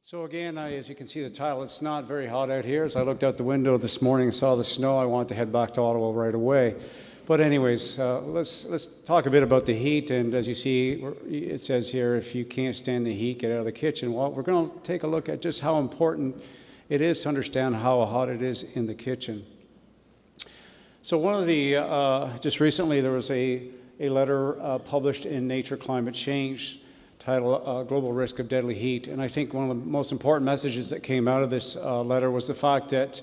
So again, as you can see the title, it's not very hot out here. As I looked out the window this morning and saw the snow, I wanted to head back to Ottawa right away. But anyways, let's talk a bit about the heat. And as you see, it says here, if you can't stand the heat, get out of the kitchen. Well, we're going to take a look at just how important it is to understand how hot it is in the kitchen. So one of the, just recently there was a letter published in Nature Climate Change titled Global Risk of Deadly Heat. And I think one of the most important messages that came out of this letter was the fact that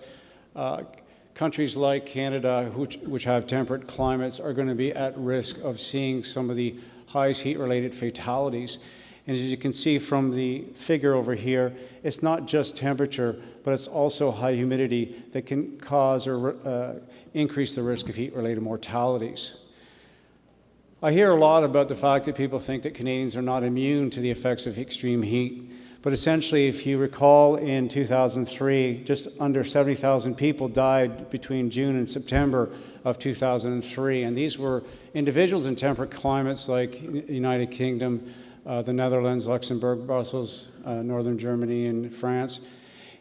countries like Canada, which have temperate climates, are going to be at risk of seeing some of the highest heat-related fatalities. And as you can see from the figure over here, it's not just temperature, but it's also high humidity that can cause or increase the risk of heat-related mortalities. I hear a lot about the fact that people think that Canadians are not immune to the effects of extreme heat. But essentially, if you recall, in 2003, just under 70,000 people died between June and September of 2003. And these were individuals in temperate climates like the United Kingdom, the Netherlands, Luxembourg, Brussels, Northern Germany, and France.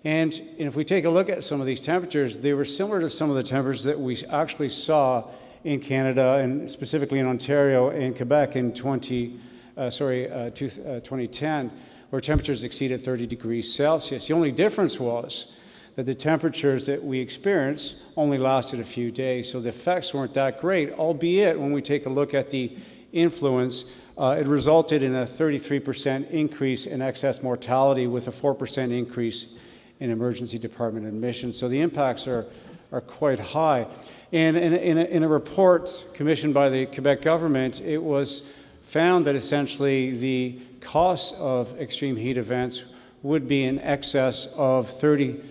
And if we take a look at some of these temperatures, they were similar to some of the temperatures that we actually saw in Canada, and specifically in Ontario and Quebec in 2010, where temperatures exceeded 30 degrees Celsius. The only difference was that the temperatures that we experienced only lasted a few days, so the effects weren't that great, albeit when we take a look at the influence, it resulted in a 33% increase in excess mortality with a 4% increase in emergency department admissions. So the impacts are quite high. And in a report commissioned by the Quebec government, it was found that essentially the cost of extreme heat events would be in excess of $30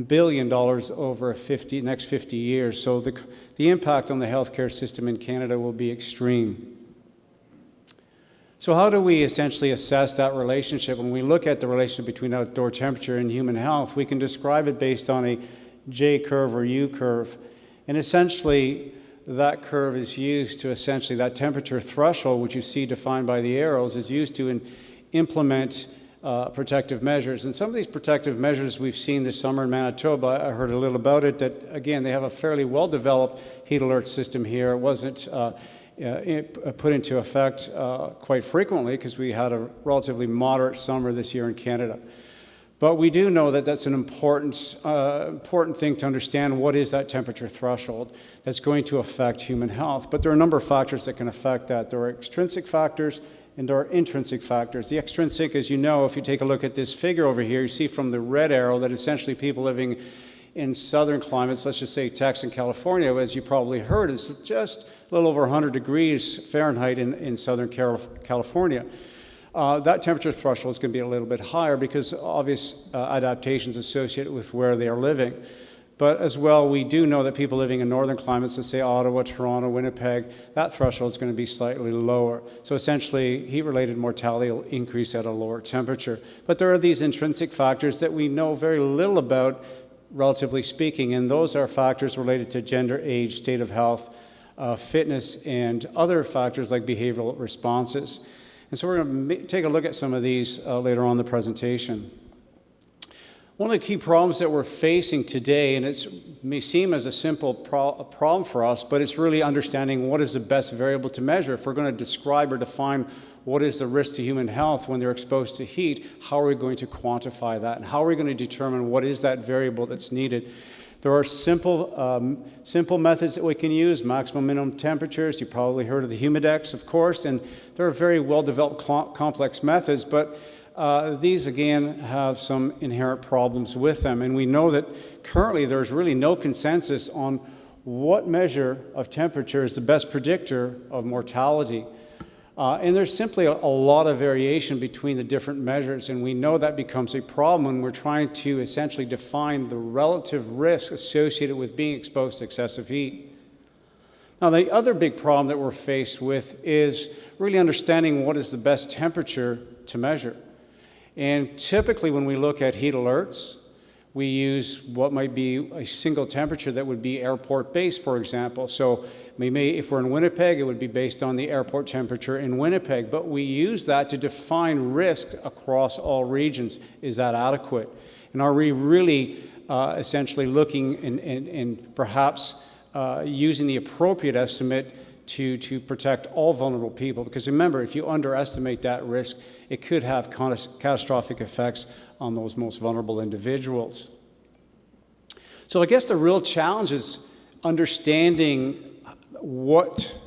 billion over the next 50 years. So the impact on the healthcare system in Canada will be extreme. So how do we essentially assess that relationship? When we look at the relationship between outdoor temperature and human health, we can describe it based on a J curve or U curve. And essentially, that curve is used to essentially, that temperature threshold, which you see defined by the arrows, is used to implement protective measures. And some of these protective measures we've seen this summer in Manitoba, I heard a little about it, that again, they have a fairly well-developed heat alert system here. It wasn't put into effect quite frequently because we had a relatively moderate summer this year in Canada. But we do know that that's an important thing to understand. What is that temperature threshold that's going to affect human health? But there are a number of factors that can affect that. There are extrinsic factors and there are intrinsic factors. The extrinsic, as you know, if you take a look at this figure over here, you see from the red arrow that essentially people living in southern climates, let's just say Texas and California, as you probably heard, is just a little over 100 degrees Fahrenheit in southern California. That temperature threshold is going to be a little bit higher because obvious adaptations associated with where they are living. But as well, we do know that people living in northern climates, let's say Ottawa, Toronto, Winnipeg, that threshold is going to be slightly lower. So essentially, heat-related mortality will increase at a lower temperature. But there are these intrinsic factors that we know very little about, relatively speaking, and those are factors related to gender, age, state of health, fitness, and other factors like behavioral responses. And so we're going to take a look at some of these later on in the presentation. One of the key problems that we're facing today, and it may seem as a simple problem for us, but it's really understanding what is the best variable to measure. If we're going to describe or define what is the risk to human health when they're exposed to heat, how are we going to quantify that? And how are we going to determine what is that variable that's needed? There are simple methods that we can use, maximum minimum temperatures. You probably heard of the humidex, of course, and there are very well-developed complex methods, but these, again, have some inherent problems with them. And we know that currently there's really no consensus on what measure of temperature is the best predictor of mortality. And there's simply a lot of variation between the different measures, and we know that becomes a problem when we're trying to essentially define the relative risk associated with being exposed to excessive heat. Now, the other big problem that we're faced with is really understanding what is the best temperature to measure. And typically when we look at heat alerts, We use what might be a single temperature that would be airport-based, for example. So maybe if we're in Winnipeg, it would be based on the airport temperature in Winnipeg. But we use that to define risk across all regions. Is that adequate? And are we really essentially looking and perhaps using the appropriate estimate to protect all vulnerable people? Because remember, if you underestimate that risk, it could have catastrophic effects on those most vulnerable individuals. So I guess the real challenge is understanding what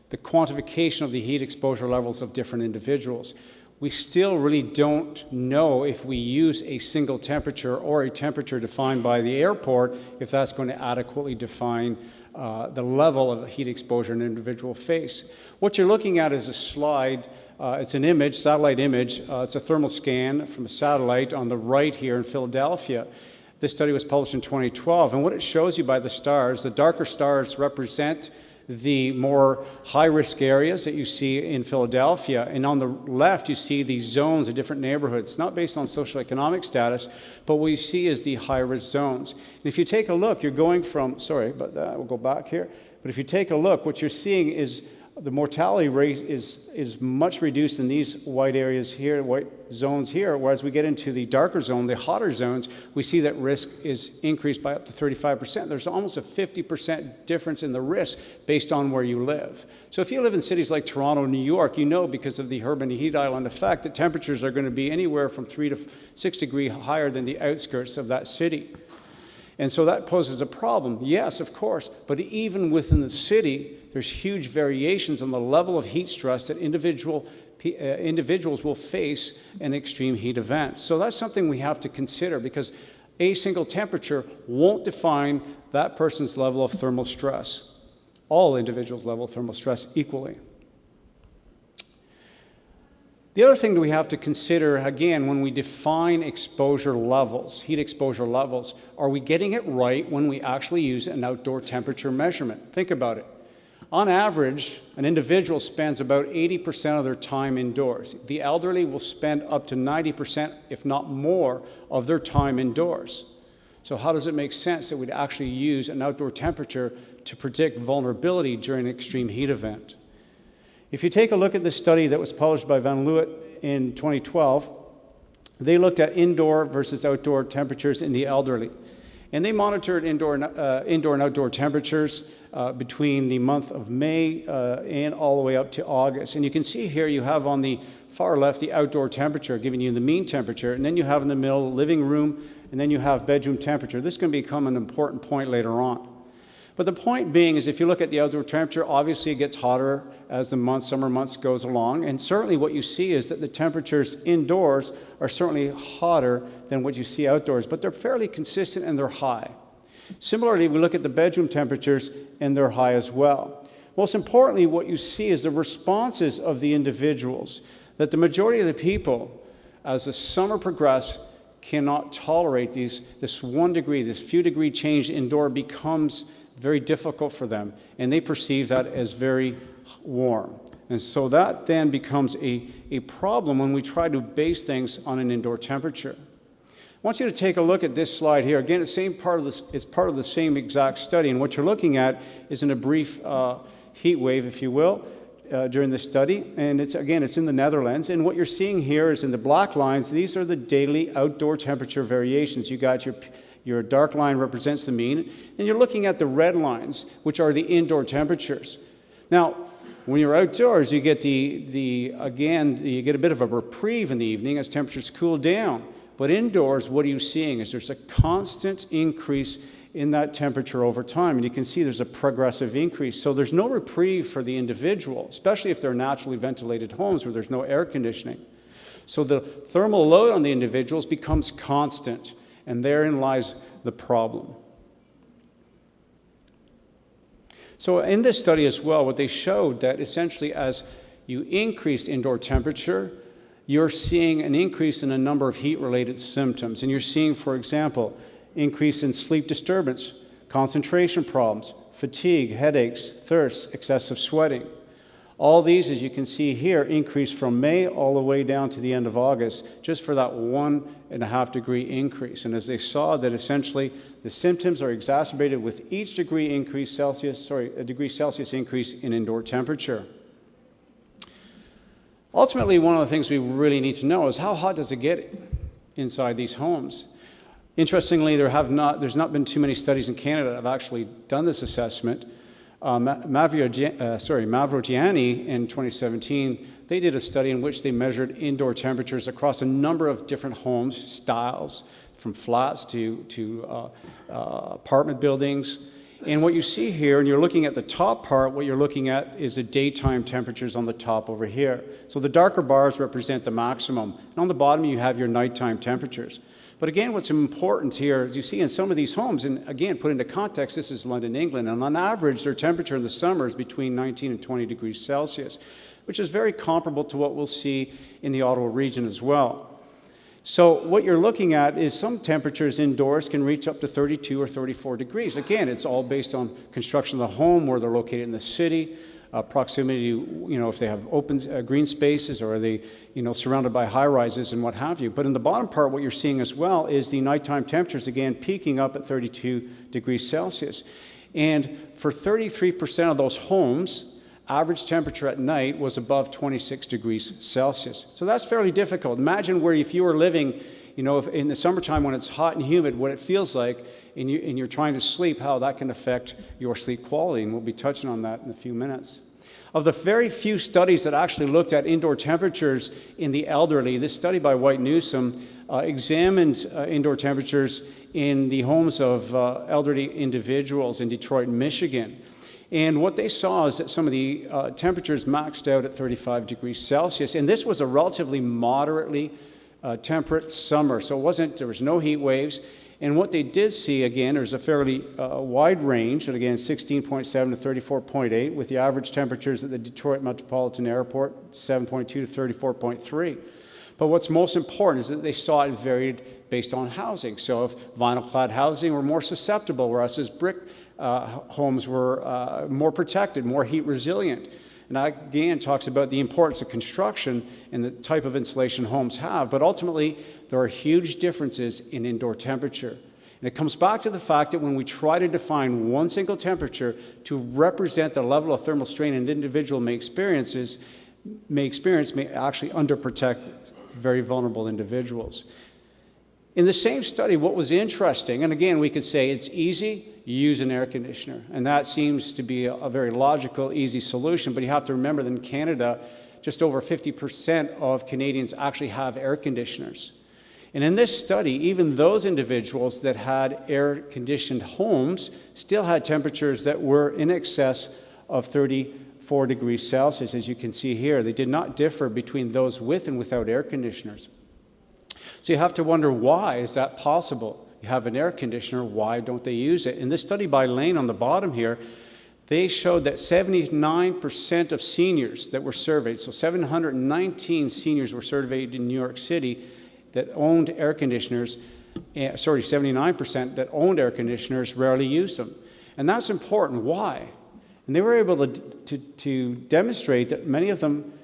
the quantification of the heat exposure levels of different individuals. We still really don't know if we use a single temperature or a temperature defined by the airport, if that's going to adequately define the level of heat exposure an individual face. What you're looking at is a slide. It's an image, satellite image. It's a thermal scan from a satellite on the right here in Philadelphia. This study was published in 2012, and what it shows you by the stars, the darker stars represent the more high-risk areas that you see in Philadelphia, and on the left you see these zones of different neighborhoods, not based on socioeconomic status, but what you see is the high-risk zones. And if you take a look, you're going from, sorry about that, we'll go back here, but if you take a look, what you're seeing is the mortality rate is much reduced in these white areas here, white zones here, whereas we get into the darker zone, the hotter zones, we see that risk is increased by up to 35%. There's almost a 50% difference in the risk based on where you live. So if you live in cities like Toronto, New York, you know because of the urban heat island effect that temperatures are going to be anywhere from 3 to 6 degrees higher than the outskirts of that city. And so that poses a problem. Yes, of course, but even within the city, there's huge variations on the level of heat stress that individuals will face in extreme heat events. So that's something we have to consider, because a single temperature won't define that person's level of thermal stress, all individuals' level of thermal stress equally. The other thing that we have to consider, again, when we define exposure levels, heat exposure levels, are we getting it right when we actually use an outdoor temperature measurement? Think about it. On average, an individual spends about 80% of their time indoors. The elderly will spend up to 90%, if not more, of their time indoors. So how does it make sense that we'd actually use an outdoor temperature to predict vulnerability during an extreme heat event? If you take a look at this study that was published by Van Leeuwen in 2012, they looked at indoor versus outdoor temperatures in the elderly. And they monitored indoor and outdoor temperatures between the month of May and all the way up to August. And you can see here you have on the far left the outdoor temperature, giving you the mean temperature, and then you have in the middle living room, and then you have bedroom temperature. This can become an important point later on. But the point being is if you look at the outdoor temperature, obviously it gets hotter as the summer months goes along. And certainly what you see is that the temperatures indoors are certainly hotter than what you see outdoors, but they're fairly consistent and they're high. Similarly, we look at the bedroom temperatures and they're high as well. Most importantly, what you see is the responses of the individuals, that the majority of the people, as the summer progresses, cannot tolerate this 1 degree, this few degree change indoor becomes very difficult for them, and they perceive that as very warm. And so that then becomes a problem when we try to base things on an indoor temperature. I want you to take a look at this slide here. Again, it's part of the same exact study, and what you're looking at is in a brief heat wave, if you will, during the study. And it's in the Netherlands. And what you're seeing here is in the black lines, these are the daily outdoor temperature variations. You got your dark line represents the mean, and you're looking at the red lines, which are the indoor temperatures. Now, when you're outdoors, you get you get a bit of a reprieve in the evening as temperatures cool down. But indoors, what are you seeing is there's a constant increase in that temperature over time, and you can see there's a progressive increase. So there's no reprieve for the individual, especially if they're naturally ventilated homes where there's no air conditioning. So the thermal load on the individuals becomes constant. And therein lies the problem. So in this study as well, what they showed that essentially as you increase indoor temperature, you're seeing an increase in a number of heat-related symptoms. And you're seeing, for example, increase in sleep disturbance, concentration problems, fatigue, headaches, thirst, excessive sweating. All these, as you can see here, increase from May all the way down to the end of August, just for that 1.5 degree increase. And as they saw that essentially the symptoms are exacerbated with each a degree Celsius increase in indoor temperature. Ultimately, one of the things we really need to know is how hot does it get inside these homes? Interestingly, there's not been too many studies in Canada that have actually done this assessment. Mavrogianni in 2017, they did a study in which they measured indoor temperatures across a number of different homes, styles, from flats to apartment buildings. And what you see here, and you're looking at the top part, what you're looking at is the daytime temperatures on the top over here. So the darker bars represent the maximum. And on the bottom, you have your nighttime temperatures. But again, what's important here, as you see in some of these homes, and again, put into context, this is London, England, and on average, their temperature in the summer is between 19 and 20 degrees Celsius, which is very comparable to what we'll see in the Ottawa region as well. So what you're looking at is some temperatures indoors can reach up to 32 or 34 degrees. Again, it's all based on construction of the home, where they're located in the city, proximity, if they have open green spaces, or are they, surrounded by high rises and what have you. But in the bottom part, what you're seeing as well is the nighttime temperatures, again, peaking up at 32 degrees Celsius. And for 33% of those homes, average temperature at night was above 26 degrees Celsius. So that's fairly difficult. Imagine where if you were living, if in the summertime when it's hot and humid, what it feels like, and you're trying to sleep, how that can affect your sleep quality, and we'll be touching on that in a few minutes. Of the very few studies that actually looked at indoor temperatures in the elderly, this study by White Newsom examined indoor temperatures in the homes of elderly individuals in Detroit, Michigan. And what they saw is that some of the temperatures maxed out at 35 degrees Celsius, and this was a relatively moderately temperate summer, so there was no heat waves. And what they did see, again, there's a fairly wide range, and again, 16.7 to 34.8, with the average temperatures at the Detroit Metropolitan Airport, 7.2 to 34.3. But what's most important is that they saw it varied based on housing. So if vinyl-clad housing were more susceptible, whereas as brick homes were more protected, more heat resilient. And that, again, talks about the importance of construction and the type of insulation homes have. But ultimately, there are huge differences in indoor temperature. And it comes back to the fact that when we try to define one single temperature to represent the level of thermal strain an individual may experience may actually underprotect very vulnerable individuals. In the same study, what was interesting, and again, we could say it's easy, you use an air conditioner. And that seems to be a very logical, easy solution. But you have to remember that in Canada, just over 50% of Canadians actually have air conditioners. And in this study, even those individuals that had air-conditioned homes still had temperatures that were in excess of 34 degrees Celsius, as you can see here. They did not differ between those with and without air conditioners. So you have to wonder, why is that possible? You have an air conditioner, why don't they use it? In this study by Lane on the bottom here, they showed that 79% of seniors that were surveyed, so 719 seniors were surveyed in New York City that owned air conditioners, 79% that owned air conditioners rarely used them. And that's important. Why? And they were able to demonstrate that many of them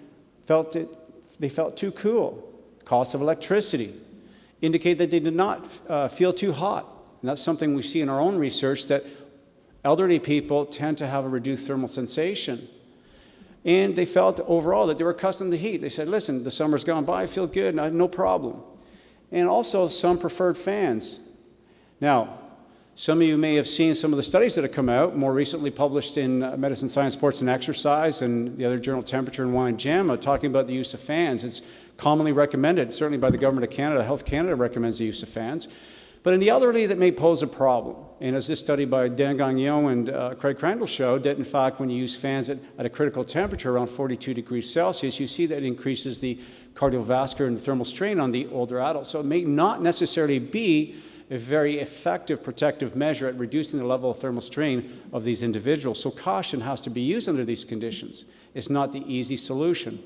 felt too cool. Cost of electricity indicate that they did not feel too hot. And that's something we see in our own research, that elderly people tend to have a reduced thermal sensation. And they felt overall that they were accustomed to heat. They said, listen, the summer's gone by, I feel good, no problem. And also some preferred fans. Now, some of you may have seen some of the studies that have come out, more recently published in Medicine, Science, Sports, and Exercise, and the other journal, Temperature and Wine and JAMA, talking about the use of fans. It's commonly recommended, certainly by the Government of Canada. Health Canada recommends the use of fans. But in the elderly, that may pose a problem. And as this study by Dan Gagnon and Craig Crandall showed, that in fact, when you use fans at a critical temperature around 42 degrees Celsius, you see that it increases the cardiovascular and the thermal strain on the older adults. So it may not necessarily be a very effective protective measure at reducing the level of thermal strain of these individuals. So caution has to be used under these conditions. It's not the easy solution.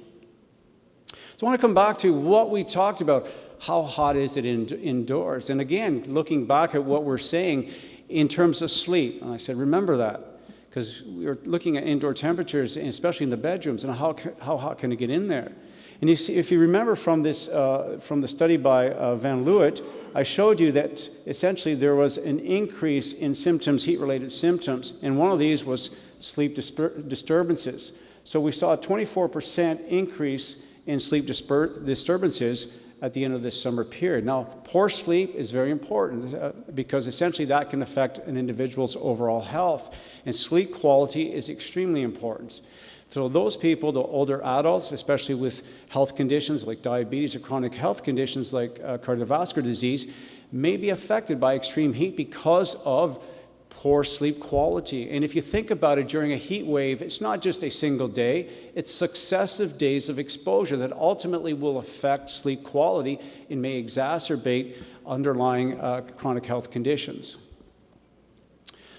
So I want to come back to what we talked about. How hot is it indoors? And again, looking back at what we're saying in terms of sleep, and I said, remember that. because we were looking at indoor temperatures, and especially in the bedrooms, and how hot can it get in there? And you see, if you remember from this, from the study by Van Leeuwen, I showed you that essentially there was an increase in symptoms, heat-related symptoms, and one of these was sleep disturbances. So we saw a 24% increase in sleep disturbances at the end of this summer period. Now, poor sleep is very important because essentially that can affect an individual's overall health, and sleep quality is extremely important. So those people, the older adults, especially with health conditions like diabetes or chronic health conditions like cardiovascular disease, may be affected by extreme heat because of poor sleep quality. And if you think about it, during a heat wave, it's not just a single day, it's successive days of exposure that ultimately will affect sleep quality and may exacerbate underlying chronic health conditions.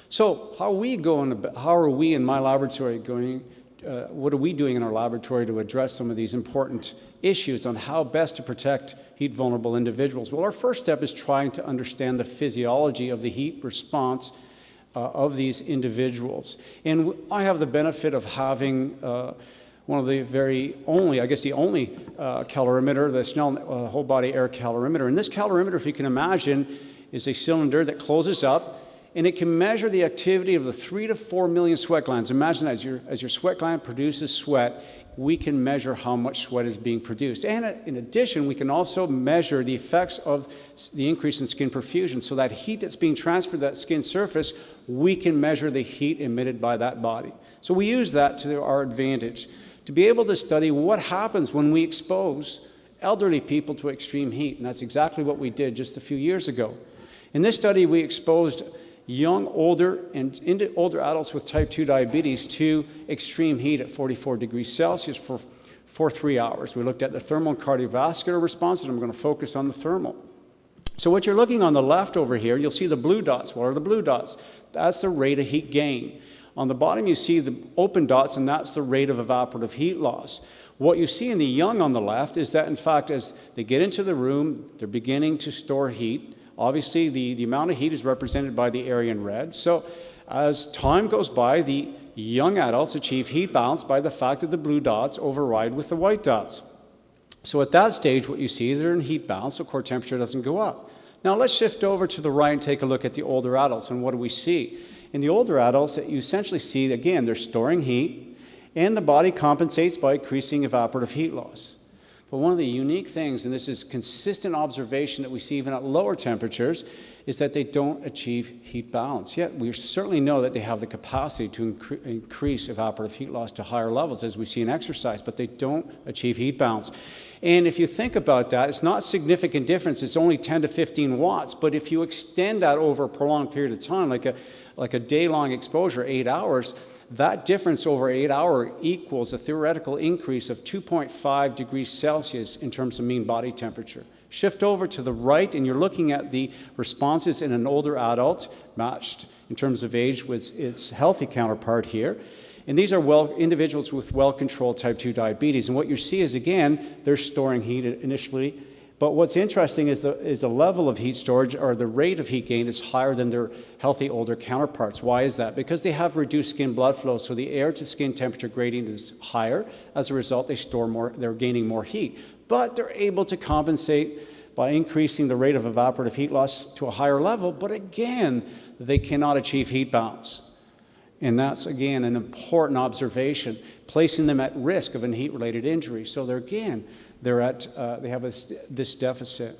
So how are we in my laboratory going? What are we doing in our laboratory to address some of these important issues on how best to protect heat-vulnerable individuals? Well, our first step is trying to understand the physiology of the heat response of these individuals. And I have the benefit of having one of the very only, I guess the only calorimeter, the Snell whole body air calorimeter. And this calorimeter, if you can imagine, is a cylinder that closes up, and it can measure the activity of the 3 to 4 million sweat glands. Imagine as your sweat gland produces sweat, we can measure how much sweat is being produced. And in addition, we can also measure the effects of the increase in skin perfusion. So that heat that's being transferred to that skin surface, we can measure the heat emitted by that body. So we use that to our advantage to be able to study what happens when we expose elderly people to extreme heat. And that's exactly what we did just a few years ago. In this study, we exposed young, older adults with type 2 diabetes to extreme heat at 44 degrees Celsius for 3 hours. We looked at the thermal and cardiovascular response, and I'm going to focus on the thermal. So what you're looking on the left over here, you'll see the blue dots. What are the blue dots? That's the rate of heat gain. On the bottom, you see the open dots, and that's the rate of evaporative heat loss. What you see in the young on the left is that, in fact, as they get into the room, they're beginning to store heat. Obviously, the amount of heat is represented by the area in red. So as time goes by, the young adults achieve heat balance by the fact that the blue dots override with the white dots. So at that stage, what you see is they're in heat balance, so core temperature doesn't go up. Now let's shift over to the right and take a look at the older adults, and what do we see? In the older adults, you essentially see, again, they're storing heat, and the body compensates by increasing evaporative heat loss. But one of the unique things, and this is consistent observation that we see even at lower temperatures, is that they don't achieve heat balance. Yet we certainly know that they have the capacity to increase evaporative heat loss to higher levels, as we see in exercise, but they don't achieve heat balance. And if you think about that, it's not a significant difference. It's only 10 to 15 watts. But if you extend that over a prolonged period of time, like a day-long exposure, 8 hours, that difference over 8 hours equals a theoretical increase of 2.5 degrees Celsius in terms of mean body temperature. Shift over to the right, and you're looking at the responses in an older adult, matched in terms of age with its healthy counterpart here. And these are individuals with well-controlled type 2 diabetes. And what you see is, again, they're storing heat initially. But what's interesting is the level of heat storage, or the rate of heat gain, is higher than their healthy older counterparts. Why is that? Because they have reduced skin blood flow, so the air to skin temperature gradient is higher. As a result, they're gaining more heat. But they're able to compensate by increasing the rate of evaporative heat loss to a higher level. But again, they cannot achieve heat balance. And that's, again, an important observation, placing them at risk of a heat-related injury. So they have this deficit.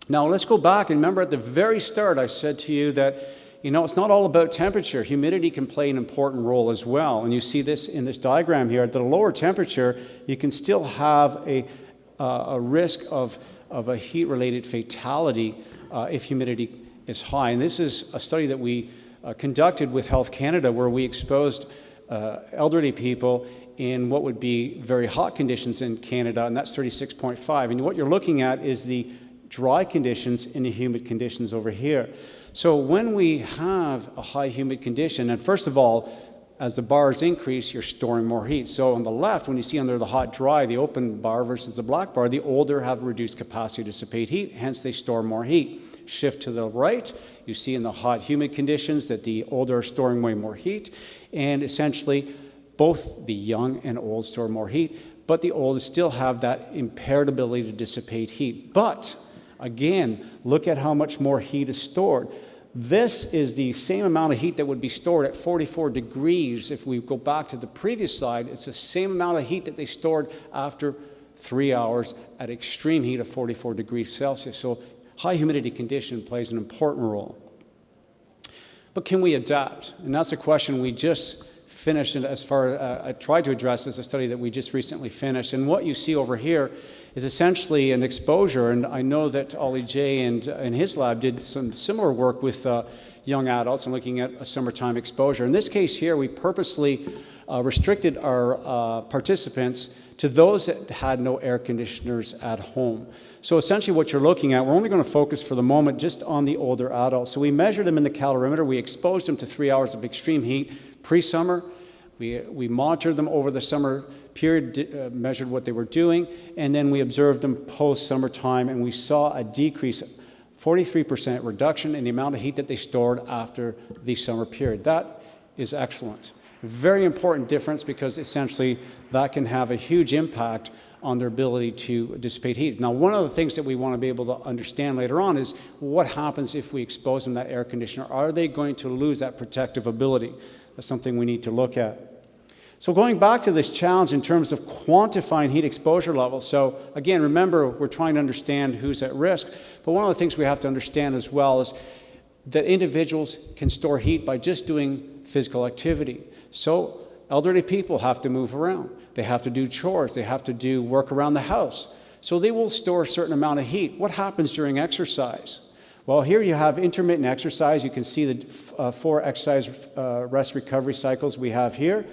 Now let's go back, and remember at the very start I said to you that it's not all about temperature. Humidity can play an important role as well, and you see this in this diagram here. At the lower temperature, you can still have a risk of a heat-related fatality if humidity is high. And this is a study that we conducted with Health Canada, where we exposed elderly people in what would be very hot conditions in Canada, and that's 36.5. And what you're looking at is the dry conditions and the humid conditions over here. So when we have a high humid condition, and first of all, as the bars increase, you're storing more heat. So on the left, when you see under the hot dry, the open bar versus the black bar, the older have reduced capacity to dissipate heat, hence they store more heat. shift to the right. You see in the hot, humid conditions that the older are storing way more heat, and essentially both the young and old store more heat, but the old still have that impaired ability to dissipate heat. But again, look at how much more heat is stored. This is the same amount of heat that would be stored at 44 degrees. If we go back to the previous slide, it's the same amount of heat that they stored after 3 hours at extreme heat of 44 degrees Celsius. So high humidity condition plays an important role. But can we adapt? And that's a question we just finished, and as far I tried to address as a study that we just recently finished. And what you see over here is essentially an exposure, and I know that Ollie J and his lab did some similar work with young adults and looking at a summertime exposure. In this case here, we purposely restricted our participants to those that had no air conditioners at home. So essentially what you're looking at, we're only going to focus for the moment just on the older adults. So we measured them in the calorimeter. We exposed them to 3 hours of extreme heat pre-summer. We monitored them over the summer period, measured what they were doing, and then we observed them post-summertime, and we saw a decrease, 43% reduction in the amount of heat that they stored after the summer period. That is excellent. A very important difference, because essentially that can have a huge impact on their ability to dissipate heat. Now, one of the things that we want to be able to understand later on is what happens if we expose them to that air conditioner. Are they going to lose that protective ability? That's something we need to look at. So going back to this challenge in terms of quantifying heat exposure levels. So again, remember, we're trying to understand who's at risk, but one of the things we have to understand as well is that individuals can store heat by just doing physical activity. So elderly people have to move around. They have to do chores. They have to do work around the house. So they will store a certain amount of heat. What happens during exercise? Well, here you have intermittent exercise. You can see the 4 exercise rest recovery cycles we have here.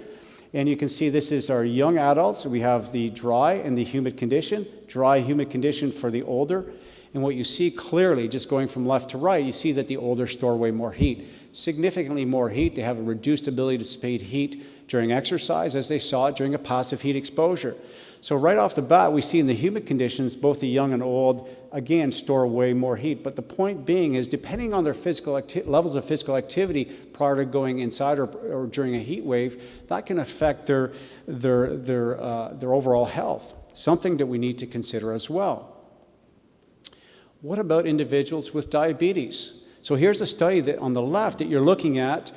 And you can see this is our young adults. We have the dry and the humid condition, dry, humid condition for the older. And what you see clearly, just going from left to right, you see that the older store way more heat, significantly more heat. They have a reduced ability to dissipate heat during exercise, as they saw it during a passive heat exposure. So right off the bat, we see in the humid conditions, both the young and old, again, store way more heat. But the point being is, depending on their levels of physical activity prior to going inside or during a heat wave, that can affect their overall health, something that we need to consider as well. What about individuals with diabetes? So here's a study that on the left that you're looking at,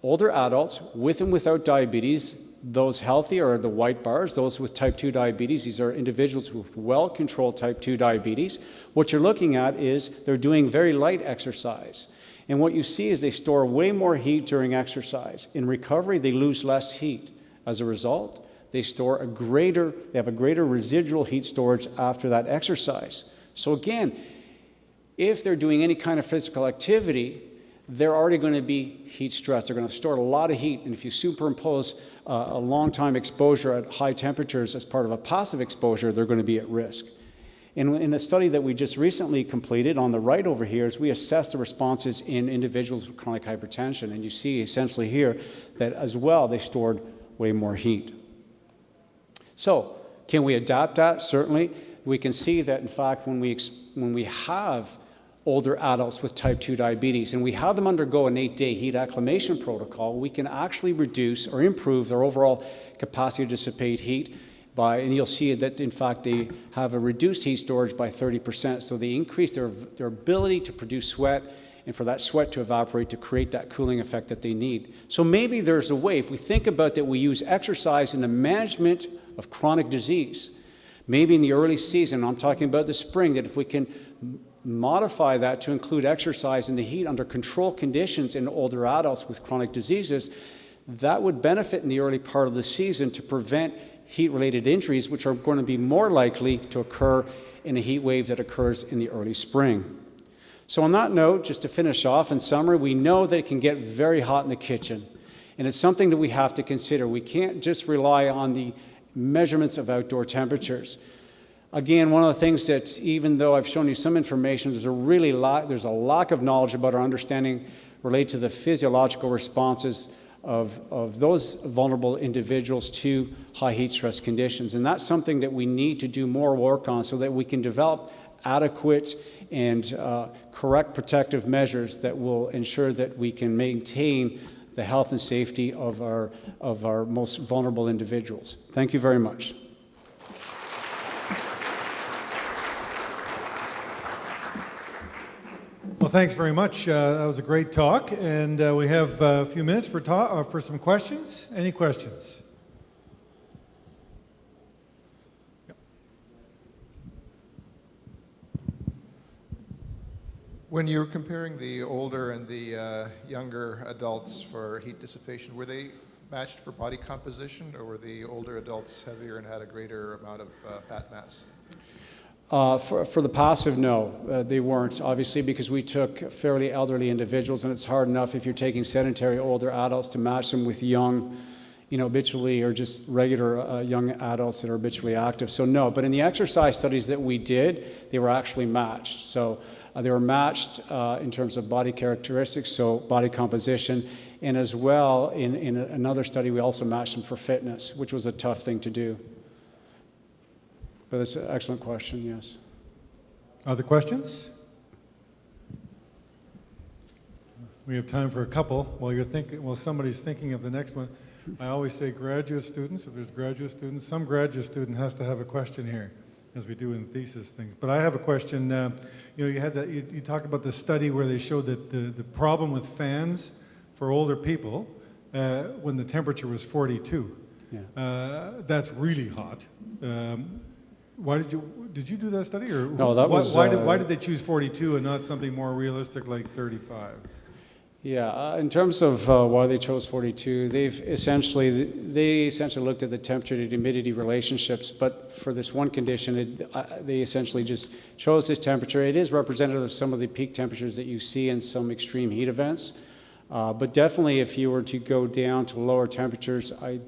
older adults with and without diabetes. Those healthy are the white bars, those with type 2 diabetes. These are individuals with well-controlled type 2 diabetes. What you're looking at is they're doing very light exercise. And what you see is they store way more heat during exercise. In recovery, they lose less heat. As a result, they have a greater residual heat storage after that exercise. So again, if they're doing any kind of physical activity, they're already going to be heat stressed. They're going to store a lot of heat. And if you superimpose a long time exposure at high temperatures as part of a passive exposure, they're going to be at risk. And in a study that we just recently completed on the right over here, is we assessed the responses in individuals with chronic hypertension. And you see essentially here that as well, they stored way more heat. So can we adapt that? Certainly. We can see that, in fact, when we have older adults with type 2 diabetes, and we have them undergo an 8-day heat acclimation protocol, we can actually reduce or improve their overall capacity to dissipate heat and you'll see that, in fact, they have a reduced heat storage by 30%. So they increase their ability to produce sweat and for that sweat to evaporate to create that cooling effect that they need. So maybe there's a way, if we think about that, we use exercise in the management of chronic disease. Maybe in the early season, I'm talking about the spring, that if we can modify that to include exercise in the heat under controlled conditions in older adults with chronic diseases, that would benefit in the early part of the season to prevent heat-related injuries, which are going to be more likely to occur in a heat wave that occurs in the early spring. So on that note, just to finish off, in summary, we know that it can get very hot in the kitchen, and it's something that we have to consider. We can't just rely on the measurements of outdoor temperatures. Again, one of the things that, even though I've shown you some information, there's a lack of knowledge about our understanding related to the physiological responses of those vulnerable individuals to high heat stress conditions. And that's something that we need to do more work on so that we can develop adequate and correct protective measures that will ensure that we can maintain the health and safety of our most vulnerable individuals. Thank you very much. Well, thanks very much. That was a great talk, and we have a few minutes for some questions. Any questions? Yep. When you were comparing the older and the younger adults for heat dissipation, were they matched for body composition, or were the older adults heavier and had a greater amount of fat mass? For the passive, no, they weren't, obviously, because we took fairly elderly individuals, and it's hard enough if you're taking sedentary older adults to match them with young, habitually or just regular young adults that are habitually active. So no, but in the exercise studies that we did, they were actually matched. So they were matched in terms of body characteristics, so body composition, and as well, in another study, we also matched them for fitness, which was a tough thing to do. But that's an excellent question, yes. Other questions? We have time for a couple. While somebody's thinking of the next one, I always say graduate students, if there's graduate students, some graduate student has to have a question here, as we do in thesis things. But I have a question. You talked about the study where they showed that the problem with fans for older people when the temperature was 42. Yeah. That's really hot. Why did you do that study, or no? That was why did they choose 42 and not something more realistic like 35? Yeah, in terms of why they chose 42, they essentially looked at the temperature to humidity relationships, but for this one condition, they essentially just chose this temperature. It is representative of some of the peak temperatures that you see in some extreme heat events, but definitely if you were to go down to lower temperatures, I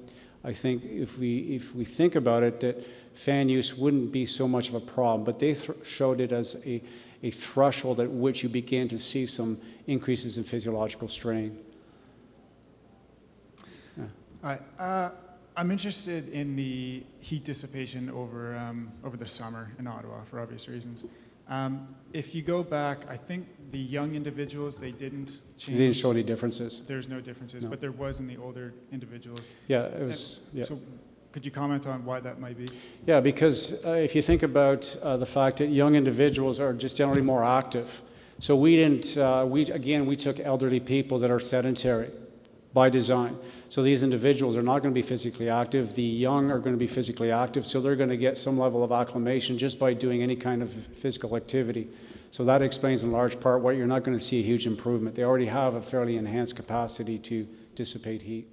think if we think about it, that fan use wouldn't be so much of a problem, but they showed it as a threshold at which you began to see some increases in physiological strain. Yeah. All right. I'm interested in the heat dissipation over the summer in Ottawa for obvious reasons. If you go back, I think the young individuals, they didn't change. They didn't show any differences. There's no differences, no. But there was in the older individuals. Yeah, it was. Yeah. So could you comment on why that might be? Yeah, because if you think about the fact that young individuals are just generally more active. So we took elderly people that are sedentary by design. So these individuals are not going to be physically active. The young are going to be physically active, so they're going to get some level of acclimation just by doing any kind of physical activity. So that explains in large part why you're not going to see a huge improvement. They already have a fairly enhanced capacity to dissipate heat.